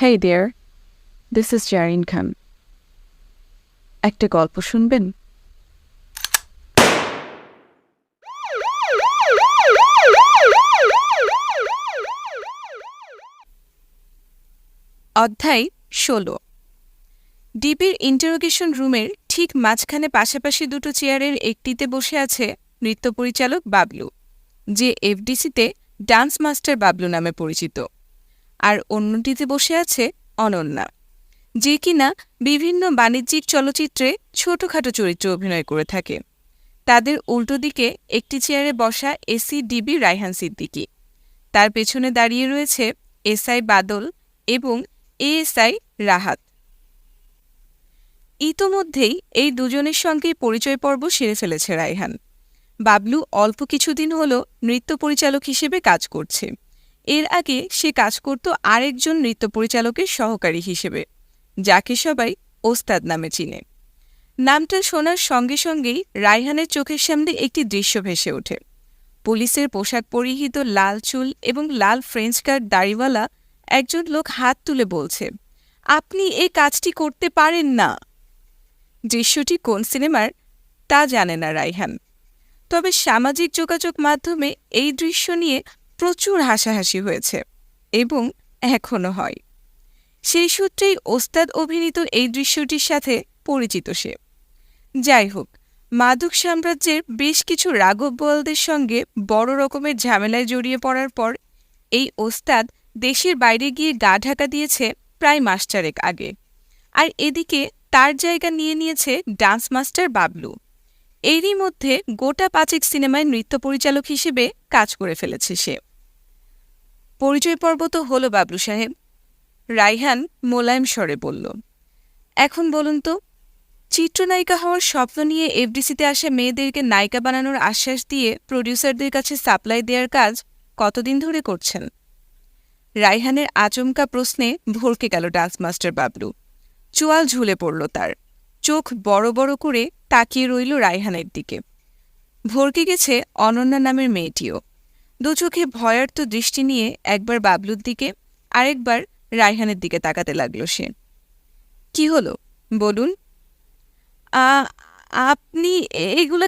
Hey there, this is Jareen Khan. একটা গল্প শুনবেন? অধ্যায় ১৬। ডিবির ইন্টারোগেশন রুমের ঠিক মাঝখানে পাশাপাশি দুটো চেয়ারের একটিতে বসে আছে নৃত্য পরিচালক বাবলু, যে এফডিসিতে ডান্স মাস্টার বাবলু নামে পরিচিত, আর অন্যটিতে বসে আছে অনন্যা, যে কিনা বিভিন্ন বাণিজ্যিক চলচ্চিত্রে ছোটখাটো চরিত্রে অভিনয় করে থাকে। তাদের উল্টো দিকে একটি চেয়ারে বসা এসি ডিবি রায়হান সিদ্দিকী, তার পেছনে দাঁড়িয়ে রয়েছে এসআই বাদল এবং এএসআই রাহাত। ইতোমধ্যেই এই দুজনের সঙ্গেই পরিচয় পর্ব সেরে ফেলেছে রায়হান। বাবলু অল্প কিছুদিন হল নৃত্য পরিচালক হিসেবে কাজ করছে। এর আগে সে কাজ করত আরেকজন নৃত্য পরিচালকের সহকারী হিসেবে, যাকে সবাই ওস্তাদ নামে চিনে। নামটা শোনার সঙ্গে সঙ্গেই রায়হানের চোখের সামনে একটি দৃশ্য ভেসে ওঠে। পুলিশের পোশাক পরিহিত, লাল চুল এবং লাল ফ্রেঞ্চ কাট দাড়িওয়ালা একজন লোক হাত তুলে বলছে, আপনি এই কাজটি করতে পারেন না। দৃশ্যটি কোন সিনেমার তা জানে না রায়হান, তবে সামাজিক যোগাযোগ মাধ্যমে এই দৃশ্য নিয়ে প্রচুর হাসাহাসি হয়েছে এবং এখনও হয়। সেই সূত্রেই ওস্তাদ অভিনীত এই দৃশ্যটির সাথে পরিচিত সে। যাই হোক, মাদক সাম্রাজ্যের বেশ কিছু রাঘব বোয়ালদের সঙ্গে বড় রকমের ঝামেলায় জড়িয়ে পড়ার পর এই ওস্তাদ দেশের বাইরে গিয়ে গা ঢাকা দিয়েছে প্রায় মাস চারেক আগে, আর এদিকে তার জায়গা নিয়ে নিয়েছে ডান্স মাস্টার বাবলু। এরই মধ্যে গোটা ৫ সিনেমায় নৃত্য পরিচালক হিসেবে কাজ করে ফেলেছে সে। পরিচয় পর্ব তো হলো বাবলু সাহেব, রায়হান মোলায়েম স্বরে বলল। এখন বলুন তো, চিত্রনায়িকা হওয়ার স্বপ্ন নিয়ে এফডিসিতে আসা মেয়েদেরকে নায়িকা বানানোর আশ্বাস দিয়ে প্রডিউসারদের কাছে সাপ্লাই দেওয়ার কাজ কতদিন ধরে করছেন? রায়হানের আচমকা প্রশ্নে ভরকে গেল ডান্স মাস্টার বাবলু। চোয়াল ঝুলে পড়ল তার, চোখ বড় বড় করে তাকিয়ে রইল রায়হানের দিকে। ভরকে গেছে অনন্যা নামের মেয়েটিও। দু চোখে ভয়ার্ত দৃষ্টি নিয়ে একবার বাবলুর দিকে, আরেকবার রায়হানের দিকে তাকাতে লাগল সে। কি হলো বলুন? আপনি এইগুলা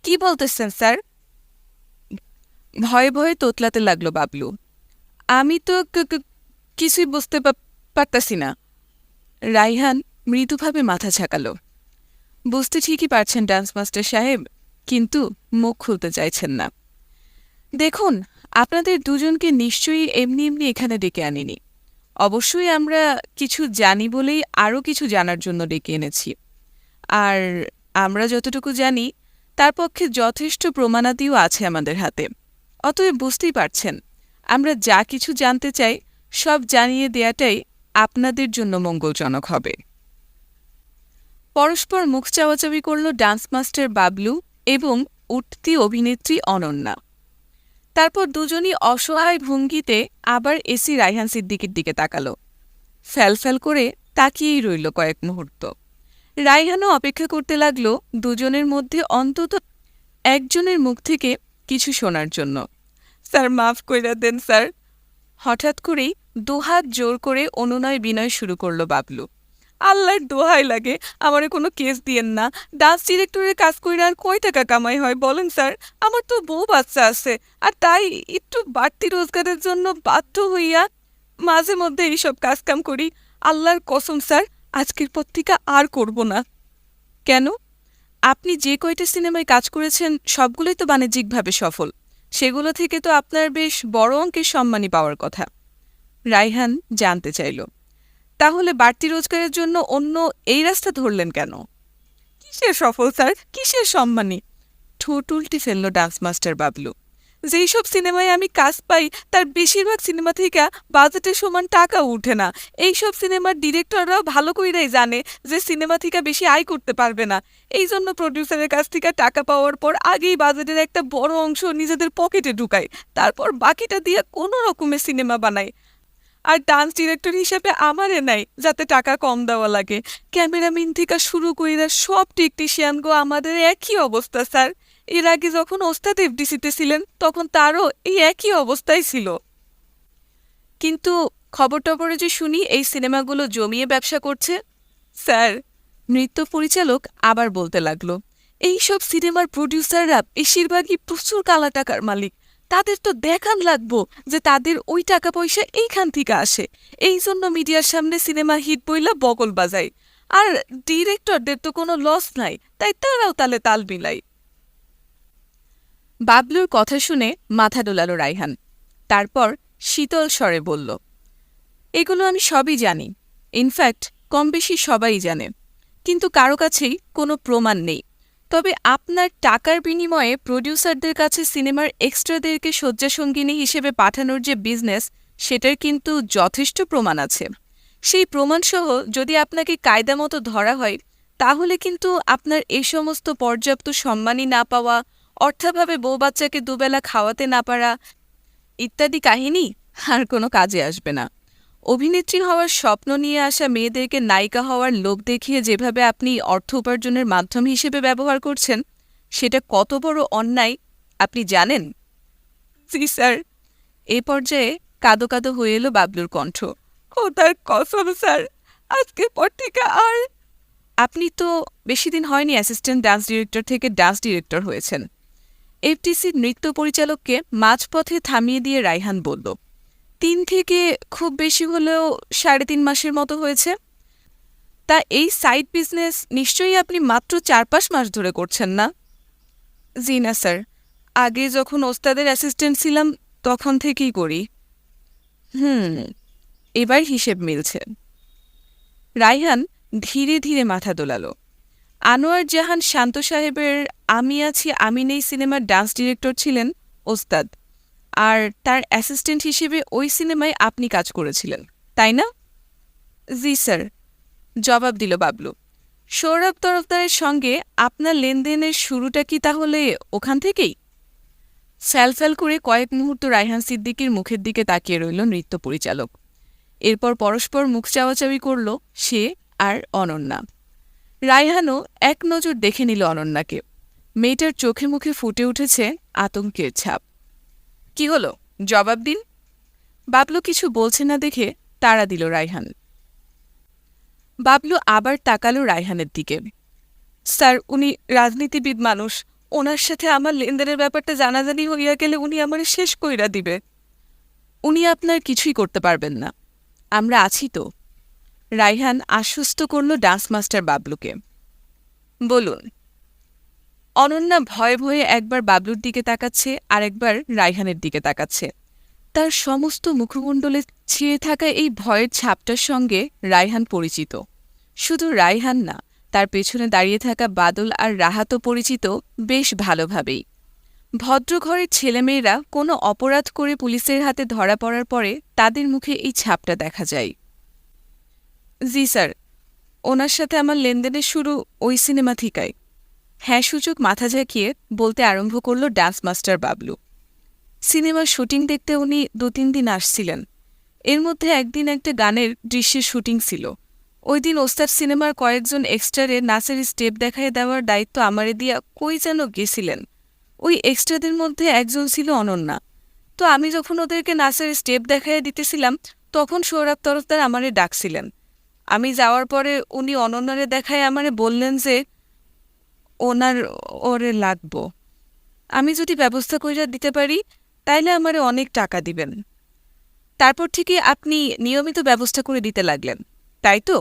কি বলতেছেন স্যার? ভয়ে ভয়ে তোতলাতে লাগল বাবলু। আমি তো কিছুই বুঝতে পারতাছি না। রায়হান মৃদুভাবে মাথা ঝাঁকাল। বুঝতে ঠিকই পারছেন ডান্স মাস্টার সাহেব, কিন্তু মুখ খুলতে চাইছেন না। দেখুন, আপনাদের দুজনকে নিশ্চয়ই এমনি এমনি এখানে ডেকে আনিনি। অবশ্যই আমরা কিছু জানি বলেই আরও কিছু জানার জন্য ডেকে এনেছি, আর আমরা যতটুকু জানি তার পক্ষে যথেষ্ট প্রমাণাদিও আছে আমাদের হাতে। অতএব বুঝতেই পারছেন, আমরা যা কিছু জানতে চাই সব জানিয়ে দেয়াটাই আপনাদের জন্য মঙ্গলজনক হবে। পরস্পর মুখ চাওয়াচাওয়ি করল ডান্স মাস্টার বাবলু এবং উঠতি অভিনেত্রী অনন্যা। তারপর দুজনই অসহায় ভঙ্গিতে আবার এসি রায়হান সিদ্দিকীর দিকে তাকাল। ফ্যালফ্যাল করে তাকিয়েই রইল কয়েক মুহূর্ত। রায়হানও অপেক্ষা করতে লাগল দুজনের মধ্যে অন্তত একজনের মুখ থেকে কিছু শোনার জন্য। স্যার, মাফ কইরা দেন স্যার। হঠাৎ করেই দুহাত জোর করে অনুনয় বিনয় শুরু করল বাবলু। আল্লাহর দোহাই লাগে, আমারে কোনো কেস দিয়েন না। ডান্স ডিরেক্টরের কাজ কইরা আর কয় টাকা কামাই হয় বলেন স্যার? আমার তো বউ বাচ্চা আছে, আর তাই একটু বাড়তি রোজগারের জন্য বাধ্য হইয়া মাঝে মধ্যে এইসব কাজকাম করি। আল্লাহর কসম স্যার, আজকের পর থেকে আর করব না। কেন? আপনি যে কয়টা সিনেমায় কাজ করেছেন সবগুলোই তো বাণিজ্যিকভাবে সফল। সেগুলো থেকে তো আপনার বেশ বড় অঙ্কের সম্মানই পাওয়ার কথা। রায়হান জানতে চাইল, তাহলে বাড়তি রোজগারের জন্য অন্য এই রাস্তা ধরলেন কেন? কিসের সফল স্যার, কিসের সম্মানী? ঠোঁট উল্টে ফেলল ডান্স মাস্টার বাবলু। যেই সব সিনেমায় আমি কাজ পাই তার বেশিরভাগ সিনেমা থেকে বাজেটের সমান টাকা উঠে না। এইসব সিনেমার ডিরেক্টররাও ভালো কইরাই জানে যে সিনেমা থেকে বেশি আয় করতে পারবে না। এই জন্য প্রডিউসারের কাছ থেকে টাকা পাওয়ার পর আগেই বাজেটের একটা বড় অংশ নিজেদের পকেটে ঢুকায়, তারপর বাকিটা দিয়ে কোনো রকমের সিনেমা বানায়। আর ডান্স ডিরেক্টর হিসেবে আমারে নাই যাতে টাকা কম দেওয়া লাগে। ক্যামেরাম্যান থেকে শুরু কইরা সব টেকনিশিয়ানগো আমাদের একই অবস্থা স্যার। এর আগে যখন ওস্তাদ এফডিসিতে ছিলেন তখন তারও এই একই অবস্থাই ছিল। কিন্তু খবর টবরে যে শুনি এই সিনেমাগুলো জমিয়ে ব্যবসা করছে। স্যার, নৃত্য পরিচালক আবার বলতে লাগলো, এইসব সিনেমার প্রডিউসাররা বেশিরভাগই প্রচুর কালা টাকার মালিক। তাদের তো দেখান লাগবো যে তাদের ওই টাকা পয়সা এইখান থেকে আসে। এই জন্য মিডিয়ার সামনে সিনেমা হিট বইলা বগল বাজায়। আর ডিরেক্টরদের তো কোনো লস নাই, তাই তারাও তালে তাল মিলাই। বাবলুর কথা শুনে মাথা ডোলালো রায়হান। তারপর শীতল স্বরে বলল, এগুলো আমি সবই জানি, ইনফ্যাক্ট কম বেশি সবাই জানে, কিন্তু কারো কাছেই কোনো প্রমাণ নেই। তবে আপনার টাকার বিনিময়ে প্রডিউসারদের কাছে সিনেমার এক্সট্রাদেরকে শয্যাসঙ্গিনী হিসেবে পাঠানোর যে বিজনেস, সেটার কিন্তু যথেষ্ট প্রমাণ আছে। সেই প্রমাণসহ যদি আপনাকে কায়দা মতো ধরা হয়, তাহলে কিন্তু আপনার এই সমস্ত পর্যাপ্ত সম্মানই না পাওয়া, অর্থাভাবে বউ বাচ্চাকে দুবেলা খাওয়াতে না পারা ইত্যাদি কাহিনী আর কোনো কাজে আসবে না। অভিনেত্রী হওয়ার স্বপ্ন নিয়ে আসা মেয়েদেরকে নায়িকা হওয়ার লোভ দেখিয়ে যেভাবে আপনি অর্থ উপার্জনের মাধ্যম হিসেবে ব্যবহার করছেন, সেটা কত বড় অন্যায় আপনি জানেন? জি স্যার। এ পর্যায়ে কাঁদো কাঁদো হয়ে এলো বাবলুর কণ্ঠ। খোদার কসম স্যার, আজকের পর থেকে আর। আপনি তো বেশি দিন হয়নি অ্যাসিস্ট্যান্ট ডান্স ডিরেক্টর থেকে ডান্স ডিরেক্টর হয়েছেন। এফটিসির নৃত্য পরিচালককে মাঝপথে থামিয়ে দিয়ে রায়হান বলল, 3 থেকে খুব বেশি হলেও 3.5 মাসের মতো হয়েছে। তা এই সাইড বিজনেস নিশ্চয়ই আপনি মাত্র 4-5 মাস ধরে করছেন না? জি না স্যার, আগে যখন ওস্তাদের অ্যাসিস্ট্যান্ট ছিলাম তখন থেকেই করি। এবার হিসেব মিলছে। রায়হান ধীরে ধীরে মাথা দোলাল। আনোয়ার জাহান শান্ত সাহেবের আমি আছি আমি নেই সিনেমার ডান্স ডিরেক্টর ছিলেন ওস্তাদ, আর তার অ্যাসিস্ট্যান্ট হিসেবে ওই সিনেমায় আপনি কাজ করেছিলেন, তাই না? জি স্যার, জবাব দিল বাবলু। সৌরভ তরফদারের সঙ্গে আপনার লেনদেনের শুরুটা কি তাহলে ওখান থেকেই? ফ্যালফ্যাল করে কয়েক মুহূর্ত রায়হান সিদ্দিকীর মুখের দিকে তাকিয়ে রইল নৃত্য পরিচালক। এরপর পরস্পর মুখ চাওয়াচাওয়ি করল সে আর অনন্যা। রায়হানও এক নজর দেখে নিল অনন্যাকে। মেয়েটার চোখে মুখে ফুটে উঠেছে আতঙ্কের ছাপ। কি হলো, জবাব দিন। বাবলু কিছু বলছে না দেখে তাড়া দিল রায়হান। বাবলু আবার তাকালো রায়হানের দিকে। স্যার, উনি রাজনীতিবিদ মানুষ, ওনার সাথে আমার লেনদেনের ব্যাপারটা জানাজানি হইয়া গেলে উনি আমারে শেষ কইরা দিবে। উনি আপনার কিছুই করতে পারবেন না, আমরা আছি তো। রায়হান আশ্বস্ত করল ডান্স মাস্টার বাবলুকে। বলুন। অনন্যা ভয়ে ভয়ে একবার বাবলুর দিকে তাকাচ্ছে আর একবার রায়হানের দিকে তাকাচ্ছে। তার সমস্ত মুখমণ্ডলে ছিঁড়ে থাকা এই ভয়ের ছাপটার সঙ্গে রায়হান পরিচিত। শুধু রায়হান না, তার পেছনে দাঁড়িয়ে থাকা বাদল আর রাহাতও পরিচিত বেশ ভালোভাবেই। ভদ্রঘরের ছেলেমেয়েরা কোনো অপরাধ করে পুলিশের হাতে ধরা পড়ার পরে তাদের মুখে এই ছাপটা দেখা যায়। জি স্যার, ওনার সাথে আমার লেনদেনের শুরু ওই সিনেমা থেকেই। হ্যাঁ সূচক মাথা ঝাঁকিয়ে বলতে আরম্ভ করল ডান্স মাস্টার বাবলু। সিনেমার শুটিং দেখতে উনি 2-3 দিন আসছিলেন। এর মধ্যে একদিন একটা গানের দৃশ্যের শুটিং ছিল। ওই দিন ওস্তাদ সিনেমার কয়েকজন এক্সট্রারে নাচের স্টেপ দেখায় দেওয়ার দায়িত্ব আমারে দিয়া কই যেন গেছিলেন। ওই এক্সট্রাদের মধ্যে একজন ছিল অনন্যা। তো আমি যখন ওদেরকে নাচের স্টেপ দেখায় দিতেছিলাম, তখন সৌরভ তরফদার আমারে ডাকছিলেন। আমি যাওয়ার পরে উনি অনন্যারে দেখায় আমারে বললেন যে ওরে লাগবো, আমি যদি ব্যবস্থা কইরা দিতে পারি তাইলে আমারে অনেক টাকা দিবেন। তারপর থেকে আপনি নিয়মিত ব্যবস্থা করে দিতে লাগলেন, তাই তো?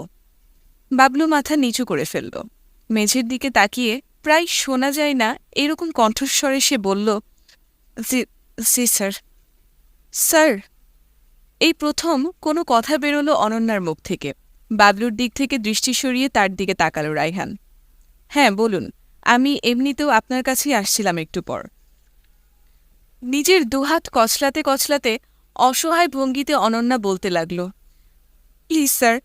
বাবলু মাথা নিচু করে ফেলল। মেঝের দিকে তাকিয়ে প্রায় শোনা যায় না এরকম কণ্ঠস্বরে সে বলল, জি জি স্যার। স্যার, এই প্রথম কোনো কথা বেরোলো অনন্যার মুখ থেকে। বাবলুর দিক থেকে দৃষ্টি সরিয়ে তার দিকে তাকালো রায়হান। হ্যাঁ বলুন, আমি এমনিতেও আপনার কাছেই আসছিলাম একটু পর। নিজের দুহাত কচলাতে কচলাতে অসহায় ভঙ্গিতে অনন্যা বলতে লাগল, প্লিজ স্যার,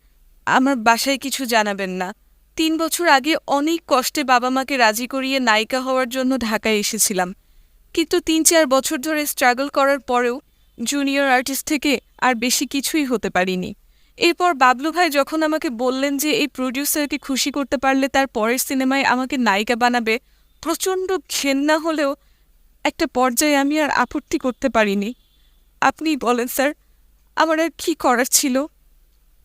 আমার বাসায় কিছু জানাবেন না। 3 বছর আগে অনেক কষ্টে বাবা মাকে রাজি করিয়ে নায়িকা হওয়ার জন্য ঢাকায় এসেছিলাম, কিন্তু 3-4 বছর ধরে স্ট্রাগল করার পরেও জুনিয়র আর্টিস্ট থেকে আর বেশি কিছুই হতে পারিনি। এরপর বাবলু ভাই যখন আমাকে বললেন যে এই প্রডিউসারকে খুশি করতে পারলে তার পরের সিনেমায় আমাকে নায়িকা বানাবে, প্রচণ্ড ঘেন্না হলেও একটা পর্যায়ে আমি আর আপত্তি করতে পারিনি। আপনি বলেন স্যার, আমার আর কি করার ছিল?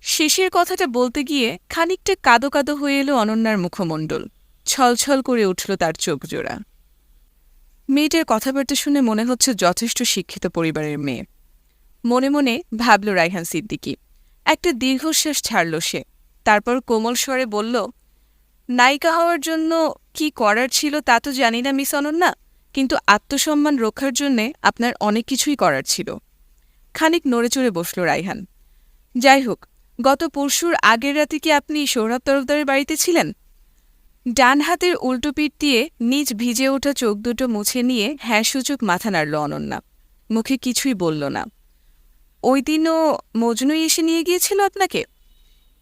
শেষের কথাটা বলতে গিয়ে খানিকটা কাদো কাদো হয়ে এলো অনন্যার মুখমণ্ডল। ছলছল করে উঠল তার চোখজোড়া। মেয়েটার কথাবার্তা শুনে মনে হচ্ছে যথেষ্ট শিক্ষিত পরিবারের মেয়ে। মনে মনে ভাবল রায়হান সিদ্দিকী। একটা দীর্ঘশ্বাস ছাড়ল সে। তারপর কোমল স্বরে বলল, নায়িকা হওয়ার জন্য কি করার ছিল তা তো জানি না মিস অনন্যা, কিন্তু আত্মসম্মান রক্ষার জন্যে আপনার অনেক কিছুই করার ছিল। খানিক নড়েচড়ে বসল রায়হান। যাই হোক, গত পরশুর আগের রাতে কি আপনি সৌরভ তরফদারের বাড়িতে ছিলেন? ডান হাতের উল্টো পিঠ দিয়ে নিজ ভিজে ওঠা চোখ দুটো মুছে নিয়ে হ্যাঁ সূচক মাথা নাড়ল অনন্যা। মুখে কিছুই বলল না। ওই দিনও মজনুই এসে নিয়ে গিয়েছিল আপনাকে?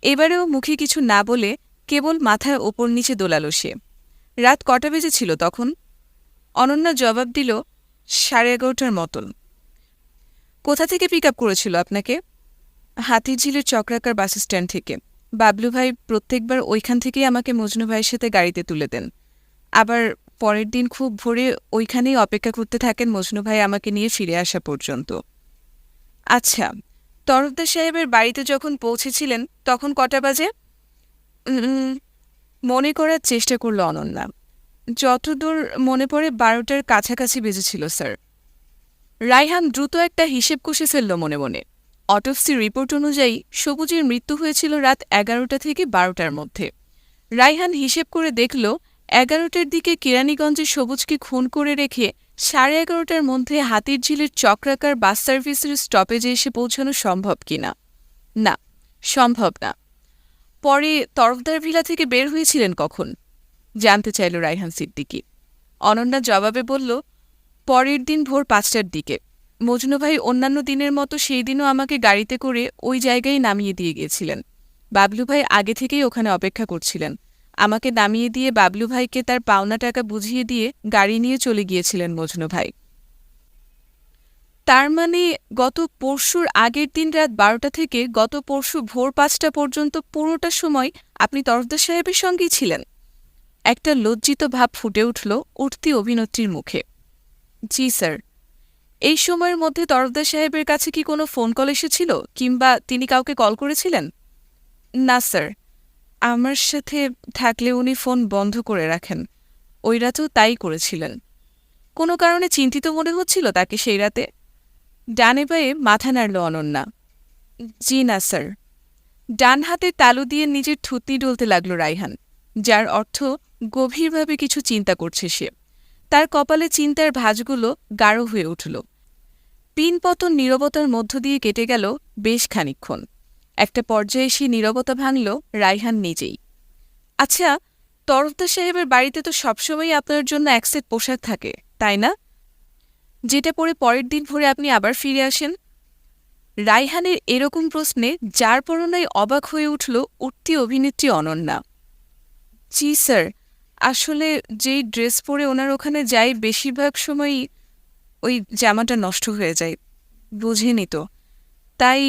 এবারেও মুখে কিছু না বলে কেবল মাথার ওপর নিচে দোলাল সে। রাত কটা বেজেছিল তখন? অনন্যা জবাব দিল, 11:30টার মতন। কোথা থেকে পিক আপ করেছিল আপনাকে? হাতিরঝিলের চক্রাকার বাস স্ট্যান্ড থেকে। বাবলু ভাই প্রত্যেকবার ওইখান থেকেই আমাকে মজনু ভাইয়ের সাথে গাড়িতে তুলে দেন। আবার পরের দিন খুব ভোরে ওইখানেই অপেক্ষা করতে থাকেন মজনু ভাই আমাকে নিয়ে ফিরে আসা পর্যন্ত। আচ্ছা, তরফদার সাহেবের বাড়িতে যখন পৌঁছেছিলেন তখন কটা বাজে? মনে করার চেষ্টা করল অনন্যা। যতদূর মনে পড়ে 12টার কাছাকাছি বেজেছিল স্যার। রায়হান দ্রুত একটা হিসেব কষে ফেলল মনে মনে। অটোপসি রিপোর্ট অনুযায়ী সবুজের মৃত্যু হয়েছিল রাত 11টা থেকে 12টার মধ্যে। রায়হান হিসেব করে দেখল 11টার দিকে কেরানীগঞ্জে সবুজকে খুন করে রেখে 11:30টার মধ্যে হাতিরঝিলের চক্রাকার বাস সার্ভিসের স্টপেজে এসে পৌঁছানো সম্ভব কিনা। না, সম্ভব না। পরে তরফদার ভিলা থেকে বের হয়েছিলেন কখন? জানতে চাইল রায়হান সিদ্দিকী। অনন্যা জবাবে বলল, পরের দিন ভোর 5টার দিকে। মজনু ভাই অন্যান্য দিনের মতো সেই দিনও আমাকে গাড়িতে করে ওই জায়গায় নামিয়ে দিয়ে গিয়েছিলেন। বাবলু ভাই আগে থেকেই ওখানে অপেক্ষা করছিলেন। আমাকে নামিয়ে দিয়ে বাবলু ভাইকে তার পাওনা টাকা বুঝিয়ে দিয়ে গাড়ি নিয়ে চলে গিয়েছিলেন মজনু ভাই। তার মানে গত পরশুর আগের দিন রাত 12টা থেকে গত পরশু ভোর 5টা পর্যন্ত পুরোটা সময় আপনি তরফদার সাহেবের সঙ্গেই ছিলেন? একটা লজ্জিত ভাব ফুটে উঠল উঠতি অভিনেত্রীর মুখে। জি স্যার। এই সময়ের মধ্যে তরফদার সাহেবের কাছে কি কোনো ফোন কল এসেছিল, কিংবা তিনি কাউকে কল করেছিলেন? না স্যার, আমার সাথে থাকলে উনি ফোন বন্ধ করে রাখেন। ওই রাতেও তাই করেছিলেন। কোনো কারণে চিন্তিত মনে হচ্ছিল তাকে সেই রাতে? ডানে বায়ে মাথা নাড়ল অনন্যা। জি না স্যার। ডান হাতের তালু দিয়ে নিজের থুতনি ডলতে লাগল রায়হান, যার অর্থ গভীরভাবে কিছু চিন্তা করছে সে। তার কপালে চিন্তার ভাঁজগুলো গাঢ় হয়ে উঠল। পিনপতন নীরবতার মধ্য দিয়ে কেটে গেল বেশ খানিকক্ষণ। একটা পর্যায়ে সে নীরবতা ভাঙল রায়হান নিজেই। আচ্ছা, তরফদার সাহেবের বাড়িতে তো সবসময়ই আপনার জন্য এক সেট পোশাক থাকে, তাই না? যেটা পরে পরের দিন ভোরে আপনি আবার ফিরে আসেন। রায়হানের এরকম প্রশ্নে যার পরনায় অবাক হয়ে উঠল উঠতি অভিনেত্রী অনন্যা। জি স্যার, আসলে যেই ড্রেস পরে ওনার ওখানে যাই বেশিরভাগ সময়ই ওই জামাটা নষ্ট হয়ে যায়, বুঝেনি তো, তাই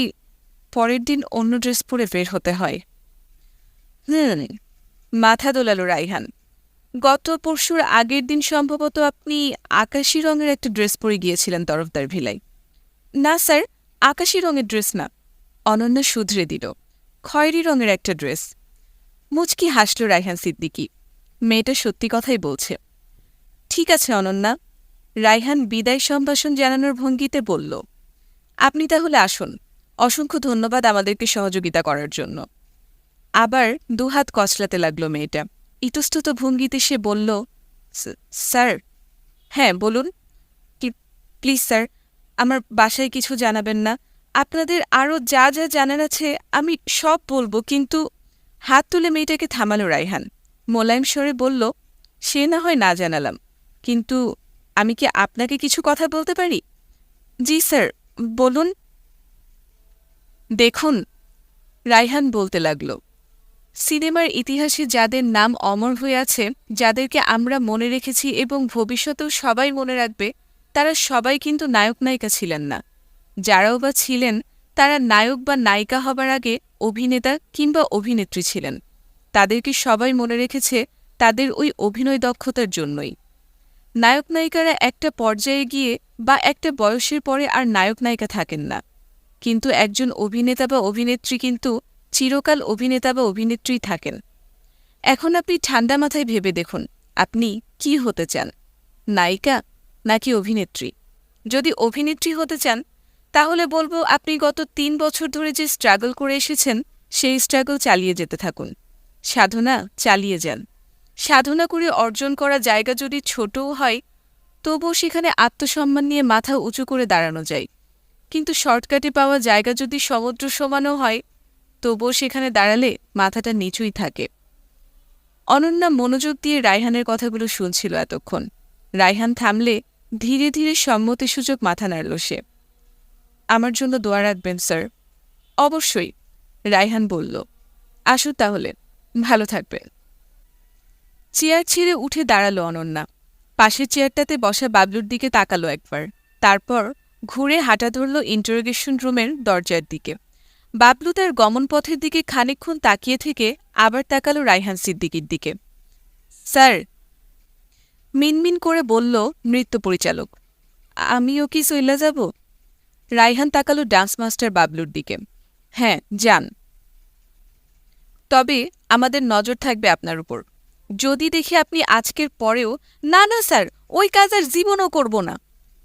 পরের দিন অন্য ড্রেস পরে বের হতে হয়। মাথা দোলাল রায়হান। গত পরশুর আগের দিন সম্ভবত আপনি আকাশি রঙের একটা ড্রেস পরে গিয়েছিলেন তরফদার ভিলায়। না স্যার, আকাশি রঙের ড্রেস না। অনন্যা শুধরে দিল, খয়েরি রঙের একটা ড্রেস। মুচকি হাসল রায়হান সিদ্দিকী। মেয়েটা সত্যি কথাই বলছে। ঠিক আছে অনন্যা। রায়হান বিদায় সম্ভাষণ জানানোর ভঙ্গিতে বলল, আপনি তাহলে আসুন। অসংখ্য ধন্যবাদ আমাদেরকে সহযোগিতা করার জন্য। আবার দুহাত কচলাতে লাগল মেয়েটা। ইতস্তত ভঙ্গিতে সে বলল, স্যার। হ্যাঁ বলুন। প্লিজ স্যার, আমার বাসায় কিছু জানাবেন না। আপনাদের আরও যা যা জানার আছে আমি সব বলবো, কিন্তু। হাত তুলে মেয়েটাকে থামালো রায়হান। মোলায়েম স্বরে বলল, সে না হয় না জানালাম, কিন্তু আমি কি আপনাকে কিছু কথা বলতে পারি? জি স্যার, বলুন। দেখুন, রায়হান বলতে লাগল, সিনেমার ইতিহাসে যাদের নাম অমর হয়ে আছে, যাদেরকে আমরা মনে রেখেছি এবং ভবিষ্যতেও সবাই মনে রাখবে, তারা সবাই কিন্তু নায়ক নায়িকা ছিলেন না। যারাও বা ছিলেন, তারা নায়ক বা নায়িকা হবার আগে অভিনেতা কিংবা অভিনেত্রী ছিলেন। তাদেরকে সবাই মনে রেখেছে তাদের ওই অভিনয় দক্ষতার জন্যই। নায়ক নায়িকারা একটা পর্যায়ে গিয়ে বা একটা বয়সের পরে আর নায়ক নায়িকা থাকেন না। কিন্তু একজন অভিনেতা বা অভিনেত্রী কিন্তু চিরকাল অভিনেতা বা অভিনেত্রী থাকেন। এখন আপনি ঠান্ডা মাথায় ভেবে দেখুন, আপনি কি হতে চান, নায়িকা নাকি অভিনেত্রী? যদি অভিনেত্রী হতে চান তাহলে বলবো আপনি গত ৩ বছর ধরে যে স্ট্রাগল করে এসেছেন সেই স্ট্রাগল চালিয়ে যেতে থাকুন, সাধনা চালিয়ে যান। সাধনা করে অর্জন করা জায়গা যদি ছোটও হয় তবুও সেখানে আত্মসম্মান নিয়ে মাথা উঁচু করে দাঁড়ানো যায়। কিন্তু শর্টকাটে পাওয়া জায়গা যদি সমুদ্র সমানও হয় তবুও সেখানে দাঁড়ালে মাথাটা নিচুই থাকে। অনন্যা মনোযোগ দিয়ে রায়হানের কথাগুলো শুনছিল এতক্ষণ। রায়হান থামলে ধীরে ধীরে সম্মতিসূচক মাথা নাড়ল সে। আমার জন্য দোয়া রাখবেন স্যার। অবশ্যই, রায়হান বলল। আসুন তাহলে, ভালো থাকবেন। চেয়ার ছেড়ে উঠে দাঁড়ালো অনন্যা। পাশের চেয়ারটাতে বসা বাবলুর দিকে তাকালো একবার, তারপর ঘুরে হাঁটা ধরল ইন্টারোগেশন রুমের দরজার দিকে। বাবলু তার গমনপথের দিকে খানিকক্ষণ তাকিয়ে থেকে আবার তাকালো রায়হান সিদ্দিকীর দিকে। স্যার, মিনমিন করে বলল নৃত্য পরিচালক। আমিও কি সইলা যাব? রায়হান তাকালো ডান্স মাস্টার বাবলুর দিকে। হ্যাঁ, যান। তবে আমাদের নজর থাকবে আপনার উপর। যদি দেখি আপনি আজকের পরেও না না স্যার, ওই কাজ আর জীবনও করব না,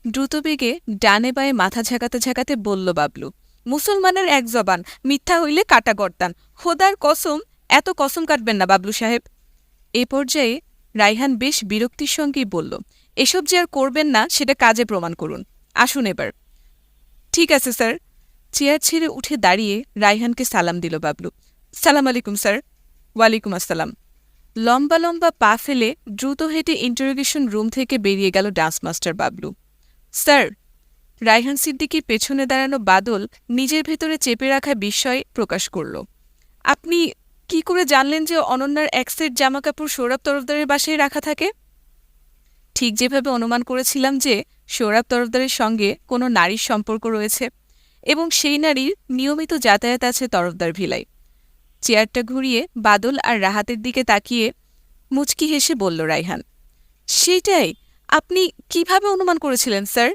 দ্রুতবেগে ডানে বায়ে মাথা ঝাঁকাতে ঝাঁকাতে বলল বাবলু। মুসলমানের এক জবান, মিথ্যা হইলে কাটা গর্দান। খোদার কসম, এত কসম কাটবেন না বাবলু সাহেব। এ পর্যায়ে রায়হান বেশ বিরক্তির সঙ্গেই বলল, এসব যে আর করবেন না সেটা কাজে প্রমাণ করুন। আসুন এবার। ঠিক আছে স্যার। চেয়ার ছেড়ে উঠে দাঁড়িয়ে রায়হানকে সালাম দিল বাবলু। সালাম আলাইকুম স্যার। ওয়ালাইকুম আসসালাম। লম্বা লম্বা পা ফেলে দ্রুত হেঁটে ইন্টারোগেশন রুম থেকে বেরিয়ে গেল dance master Bablu. Sir, Raihan সিদ্দিকীর পেছনে দাঁড়ানো বাদল নিজের ভেতরে চেপে রাখা বিস্ময় প্রকাশ করল। আপনি কি করে জানলেন যে অনন্যার এক সেট জামাকাপড় সৌরভ তরফদারের বাসায় রাখা থাকে? ঠিক যেভাবে অনুমান করেছিলাম যে সৌরভ তরফদারের সঙ্গে কোনো নারীর সম্পর্ক রয়েছে এবং সেই নারীর নিয়মিত যাতায়াত আছে তরফদার ভিলায়। চেয়ারটা ঘুরিয়ে বাদল আর রাহাতের দিকে তাকিয়ে মুচকি হেসে বলল রায়হান। সেইটাই, আপনি কিভাবে অনুমান করেছিলেন স্যার?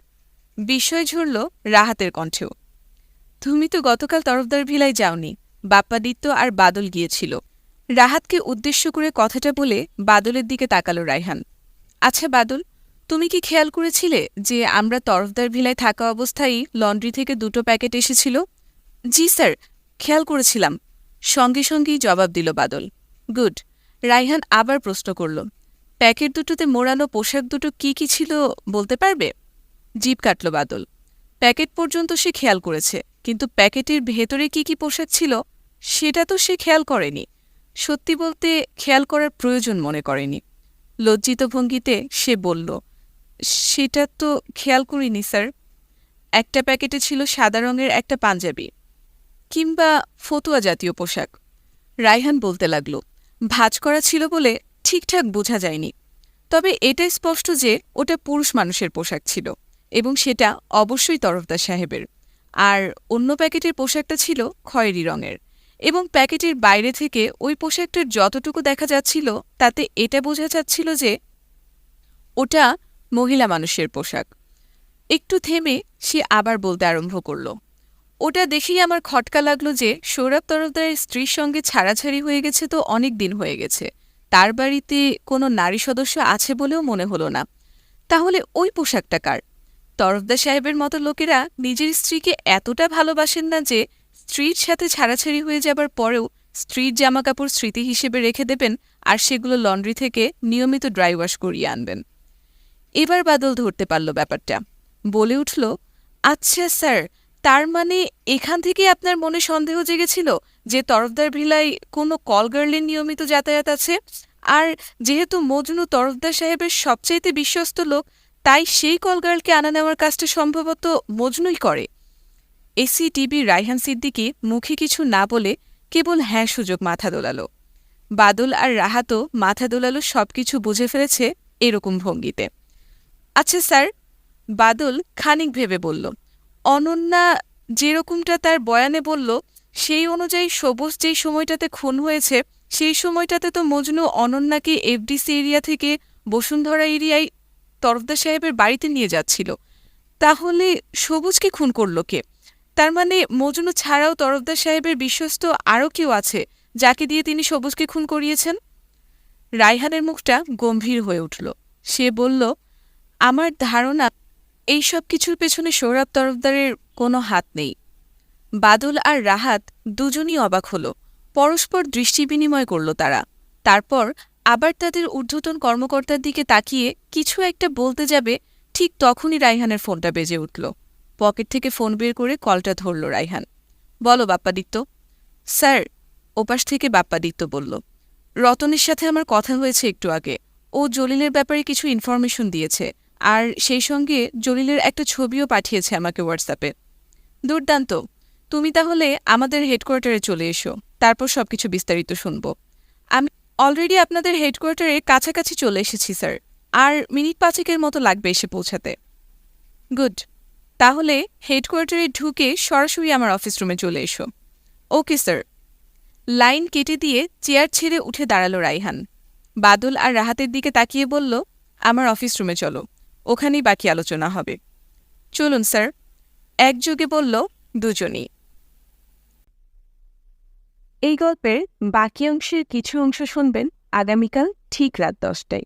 বিস্ময় ঝরল রাহাতের কণ্ঠেও। তুমি তো গতকাল তরফদার ভিলায় যাওনি, বাপ্পাদিত্য আর বাদল গিয়েছিল। রাহাতকে উদ্দেশ্য করে কথাটা বলে বাদলের দিকে তাকালো রায়হান। আচ্ছা বাদল, তুমি কি খেয়াল করেছিলে যে আমরা তরফদার ভিলায় থাকা অবস্থায় লন্ড্রি থেকে 2টো প্যাকেট এসেছিল? জি স্যার, খেয়াল করেছিলাম, সঙ্গে সঙ্গেই জবাব দিল বাদল। গুড। রায়হান আবার প্রশ্ন করল, প্যাকেট দুটোতে মোড়ানো পোশাক দুটো কি কি ছিল বলতে পারবে? জিভ কাটল বাদল। প্যাকেট পর্যন্ত সে খেয়াল করেছে, কিন্তু প্যাকেটের ভেতরে কি কি পোশাক ছিল সেটা তো সে খেয়াল করেনি। সত্যি বলতে খেয়াল করার প্রয়োজন মনে করেনি। লজ্জিত ভঙ্গিতে সে বলল, সেটা তো খেয়াল করিনি স্যার। একটা প্যাকেটে ছিল সাদা রঙের একটা পাঞ্জাবি কিংবা ফতুয়া জাতীয় পোশাক। রায়হান বলতে লাগল, ভাঁজ করা ছিল বলে ঠিকঠাক বোঝা যায়নি, তবে এটা স্পষ্ট যে ওটা পুরুষ মানুষের পোশাক ছিল এবং সেটা অবশ্যই তরফদার সাহেবের। আর অন্য প্যাকেটের পোশাকটা ছিল খয়েরি রঙের এবং প্যাকেটের বাইরে থেকে ওই পোশাকটার যতটুকু দেখা যাচ্ছিল তাতে এটা বোঝা যাচ্ছিল যে ওটা মহিলা মানুষের পোশাক। একটু থেমে সে আবার বলতে আরম্ভ করল, ওটা দেখেই আমার খটকা লাগলো যে সৌরভ তরফদারের স্ত্রীর সঙ্গে ছাড়াছাড়ি হয়ে গেছে তো অনেক দিন হয়ে গেছে, তার বাড়িতে কোনো নারী সদস্য আছে বলেও মনে হলো না। তাহলে ওই পোশাকটা কার? তরফদার সাহেবের মতো লোকেরা নিজের স্ত্রীকে এতটা ভালোবাসেন না যে স্ত্রীর সাথে ছাড়াছাড়ি হয়ে যাবার পরেও স্ত্রীর জামাকাপড় স্মৃতি হিসেবে রেখে দেবেন আর সেগুলো লন্ড্রি থেকে নিয়মিত ড্রাই ওয়াশ করিয়ে আনবেন। এবার বাদল ধরতে পারল ব্যাপারটা, বলে উঠল, আচ্ছা স্যার, তার মানে এখান থেকে আপনার মনে সন্দেহ জেগেছিল যে তরফদার ভিলায় কোনো কলগার্লের নিয়মিত যাতায়াত আছে, আর যেহেতু মজনু তরফদার সাহেবের সবচাইতে বিশ্বস্ত লোক তাই সেই কলগার্লকে আনা নেওয়ার কাজটা সম্ভবত মজনুই করে। এসিটিভি রায়হান সিদ্দিকী মুখে কিছু না বলে কেবল হ্যাঁ সুযোগ মাথা দোলালো। বাদল আর রাহাতও মাথা দোলালো সবকিছু বুঝে ফেলেছে এরকম ভঙ্গিতে। আচ্ছা স্যার, বাদল খানিক ভেবে বলল, অনন্যা যেরকমটা তার বয়ানে বলল সেই অনুযায়ী সবুজ যেই সময়টাতে খুন হয়েছে সেই সময়টাতে তো মজনু অনন্যাকে এফডিসি এরিয়া থেকে বসুন্ধরা এরিয়ায় তরফদার সাহেবের বাড়িতে নিয়ে যাচ্ছিল। তাহলে সবুজকে খুন করল কে? তার মানে মজনু ছাড়াও তরফদার সাহেবের বিশ্বস্ত আরও কেউ আছে যাকে দিয়ে তিনি সবুজকে খুন করিয়েছেন? রায়হানের মুখটা গম্ভীর হয়ে উঠল। সে বলল, আমার ধারণা এই সব কিছুর পেছনে সোহরাব তরফদারের কোনো হাত নেই। বাদল আর রাহাত দুজনই অবাক হল। পরস্পর দৃষ্টি বিনিময় করল তারা। তারপর আবার তাদের ঊর্ধ্বতন কর্মকর্তার দিকে তাকিয়ে কিছু একটা বলতে যাবে, ঠিক তখনই রায়হানের ফোনটা বেজে উঠল। পকেট থেকে ফোন বের করে কলটা ধরল রায়হান। বলো বাপ্পাদিত্য। স্যার, ওপাশ থেকে বাপ্পাদিত্য বলল, রতনের সাথে আমার কথা হয়েছে একটু আগে। ও জলিলের ব্যাপারে কিছু ইনফরমেশন দিয়েছে, আর সেই সঙ্গে জলিলের একটা ছবিও পাঠিয়েছে আমাকে হোয়াটসঅ্যাপে। দুর্দান্ত। তুমি তাহলে আমাদের হেডকোয়ার্টারে চলে এসো, তারপর সবকিছু বিস্তারিত শুনব। আমি অলরেডি আপনাদের হেডকোয়ার্টারে কাছাকাছি চলে এসেছি স্যার, আর মিনিট 5 মতো লাগবে এসে পৌঁছাতে। গুড। তাহলে হেডকোয়ার্টারে ঢুকে সরাসরি আমার অফিস রুমে চলে এসো। Okay sir. লাইন কেটে দিয়ে চেয়ার ছেড়ে উঠে দাঁড়ালো রায়হান। বাদল আর রাহাতের দিকে তাকিয়ে বলল, আমার অফিস রুমে চলো, ওখানেই বাকি আলোচনা হবে। চলুন স্যার, একযোগে বলল দুজনই। এই গল্পের বাকি অংশের কিছু অংশ শুনবেন আগামীকাল ঠিক রাত 10টায়।